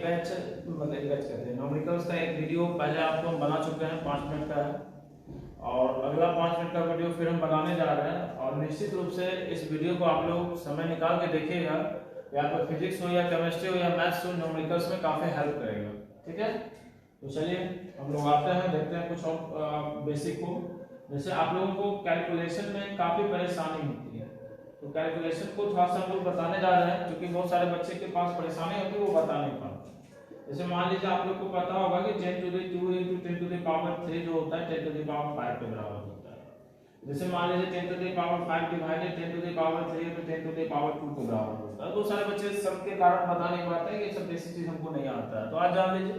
Batch मतलब batch कहते हैं न्यूमेरिकल्स का एक वीडियो पहले आपको हम बना चुके हैं 5 मिनट का है, और अगला 5 मिनट का वीडियो फिर हम बनाने जा रहे हैं। और निश्चित रूप से इस वीडियो को आप लोग समय निकाल के देखिएगा, या तो फिजिक्स हो या केमिस्ट्री हो या मैथ्स हो, न्यूमेरिकल्स में काफ़ी हेल्प करेगा। ठीक है, तो चलिए हम लोग आते हैं, देखते हैं कुछ और बेसिक को। जैसे आप लोगों को कैलकुलेशन में काफ़ी परेशानी होती है, तो कैलकुलेशन को थोड़ा सा हम लोग बताने जा रहे हैं, क्योंकि बहुत सारे बच्चे के पास परेशानी होती है, वो बता नहीं पाते। जैसे मान लीजिए आप लोग को पता होगा कि 10 to the 2 into 10 to the power 3 जो होता है 10 to the power 5 के बराबर होता है। जैसे मान लीजिए 10 to the power 5 divided 10 to the power 3 तो 10 to the power 2 के बराबर होता है। तो सारे बच्चे सबके कारण बता नहीं पाते हैं कि सब बेसिक चीज हमको नहीं आता है। तो आज जान लीजिए,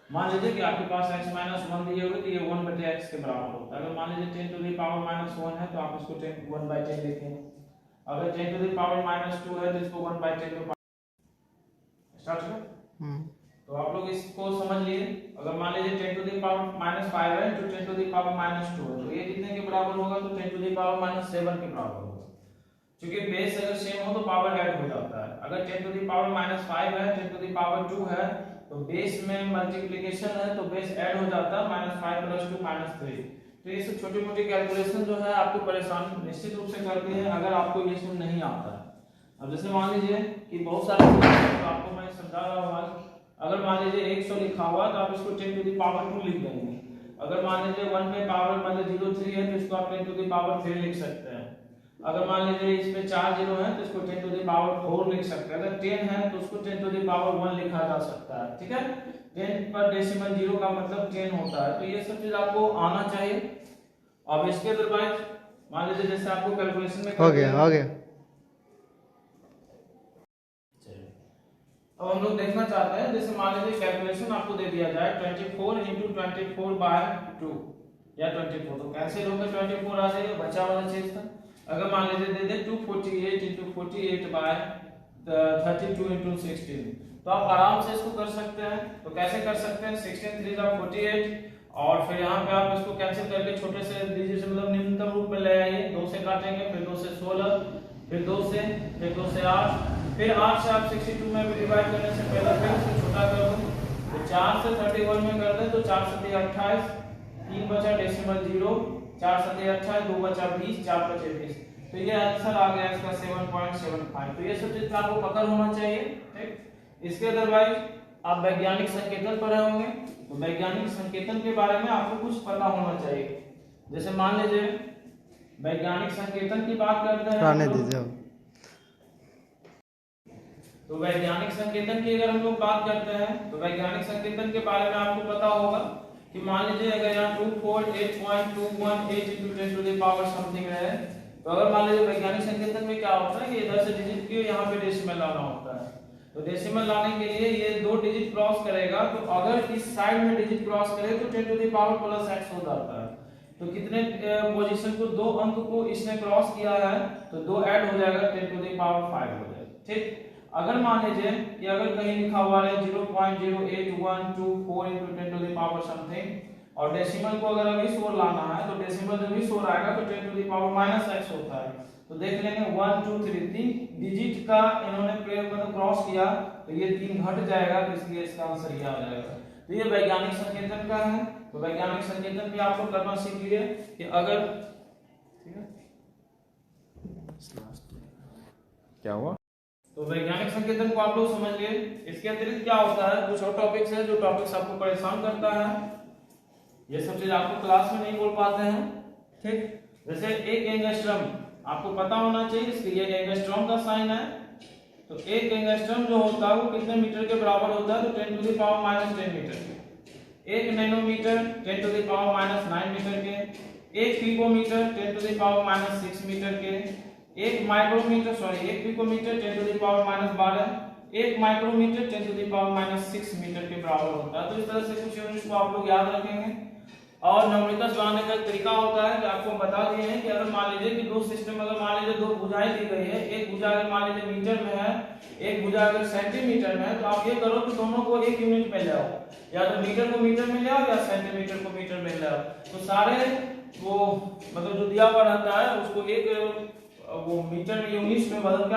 मान लीजिए कि आपके पास x - 1 दिए हुए, तो ये 1/x के बराबर होता है। अगर मान लीजिए 10 to the power -1 है तो आप इसको 1/10 लिखें। अगर 10 to the power -2 है तो इसको 1/10 में स्टार्ट करें। तो आप लोग इसको समझ लिए। अगर मान लीजिए 10 to the power -5 है तो 10 to the power -2 है, तो ये कितने के बराबर होगा? तो 10 to the power -7 के बराबर होगा। क्योंकि बेस अगर सेम हो तो पावर ऐड हो जाता है। अगर 10 to the power -5 है, 10 to the power 2 है, तो बेस में मल्टीप्लिकेशन है तो बेस ऐड हो जाता है, -5 + 2 -3। तो ये सब छोटी मोटी कैलकुलेशन जो है आपको परेशान निश्चित रूप से करती है अगर आपको ये सब नहीं आता है। अब जैसे मान लीजिए कि बहुत सारे तो आपको मैं समझा रहा हूँ। अगर मान लीजिए 100 लिखा हुआ तो आप इसको 10 to the power 2 लिख देंगे। अगर मान लीजिए 1 पे पावर मतलब 03 है तो इसको आप 10 to the power 3 लिख सकते हैं। अगर मान लीजिए इसमें 4 जीरो है तो इसको 10 to the power 4 लिख सकते हैं। अगर 10 है तो उसको 10 to the power 1 लिखा जा सकता है। ठीक है, 10 पर डेसिमल जीरो का मतलब 10 होता है। तो ये सब चीज आपको आना चाहिए। अब इसके अदरवाइज मान लीजिए जैसे आपको कैलकुलेशन में हो गया अब हम लोग देखना चाहते हैं, जैसे मान लीजिए कैलकुलेशन आपको दे दिया जाए 24 × 24/2 या 24, तो कैंसिल होकर 24 आ जाएगा, बचा वाला चीज था। अगर मान लीजिए दे दे 248 × 48/32 × 16, तो आप आराम से इसको कर सकते हैं। तो कैसे कर सकते हैं? 16 3 48, और फिर यहाँ पे आप इसको कैंसिल करके छोटे से डिजिट मतलब निम्नतम रूप में ले आइए। 2 से काटेंगे, फिर 2 से 16, फिर 2 से 8, फिर 8 से आप 62 में भी डिवाइड करने से पहले फिर इसको छोटा कर दो। तो 4 से 31 में कर दें तो 4 × 7 = 28, 3 बचा डेसिमल 0, 4 × 7 = 28, 2 बचा 20, 4 × 5 = 20। तो ये आंसर आ गया इसका 7.75। तो ये सब चीज आपको पकड़ होना चाहिए। ठीक, इसके अदरवाइज आप वैज्ञानिक संकेतन पढ़े होंगे, तो वैज्ञानिक संकेतन के बारे में आपको कुछ पता होना चाहिए। जैसे मान लीजिए वैज्ञानिक संकेतन की बात करते हैं तो वैज्ञानिक संकेतन की अगर हम लोग बात करते हैं तो वैज्ञानिक संकेतन के बारे में आपको पता होगा कि मान लीजिए अगर यहाँ 248.218 × 10 to the power समथिंग है, तो अगर मान लीजिए वैज्ञानिक संकेतन में क्या होता है कि इधर से डिजिट की यहाँ पे डेसिमल लाना होता है। तो डेसिमल लाने के लिए ये 2 डिजिट क्रॉस करेगा, तो अगर इस साइड में डिजिट क्रॉस करे तो 10 to the power +x हो जाता है। तो कितने पोजीशन को 2 अंक को इसने क्रॉस किया है तो 2 ऐड हो जाएगा, 10 to the power 5 हो जाएगा। ठीक, अगर मान लीजिए कि अगर कहीं लिखा हुआ है 0.08124 × 10 to the power समथिंग, और डेसिमल को अगर अभी 100 लाना है तो डेसिमल जब भी 100 आएगा तो 10 to the power -x होता है। तो देख लेंगे 1 2 3 3 डिजिट का इन्होंने मतलब क्रॉस किया, तो ये 3 घट जाएगा, तो इसलिए इसका आंसर ये आ जाएगा। तो ये वैज्ञानिक संकेतन का है। तो वैज्ञानिक संकेतन भी आप लोग करना सीख लिए कि अगर ठीक है क्या हुआ, तो वैज्ञानिक संकेतन को आप लोग समझ लिए। इसके अतिरिक्त क्या होता है, कुछ और टॉपिक्स है जो टॉपिक्स आपको परेशान करता है, ये सब चीज आपको क्लास में नहीं बोल पाते हैं। ठीक, जैसे एक एंगस्ट्रम आपको पता होना चाहिए, इसके ये एंगस्ट्रॉम का साइन है। तो एक एंगस्ट्रम जो होता है वो कितने मीटर के बराबर होता है? तो 10 to the power -10 मीटर के। 1 nanometre 10 to the power -9 metre के। 1 picometre 10 to the power -6 metre के। 1 micrometre 1 picometre 10 to the power -12, 1 micrometre 10 to the power -6 metre के बराबर होता है। तो इस तरह से कुछ यूनिट्स को आप लोग याद रखेंगे। और न्यूमेरिकल्स बनाने का तरीका होता है कि आपको बता दिए हैं कि अगर मान लीजिए कि दो सिस्टम, अगर मान लीजिए 2 भुजाएं दी गई है, एक भुजा अगर मान लीजिए मीटर में है, एक भुजा अगर सेंटीमीटर में है, तो आप ये करो कि दोनों को एक यूनिट में ले आओ, या तो मीटर को मीटर में ले आओ या सेंटीमीटर को मीटर में ले आओ। तो सारे वो मतलब जो दिया हुआ रहता है उसको एक वो मीटर यूनिट्स में बदल के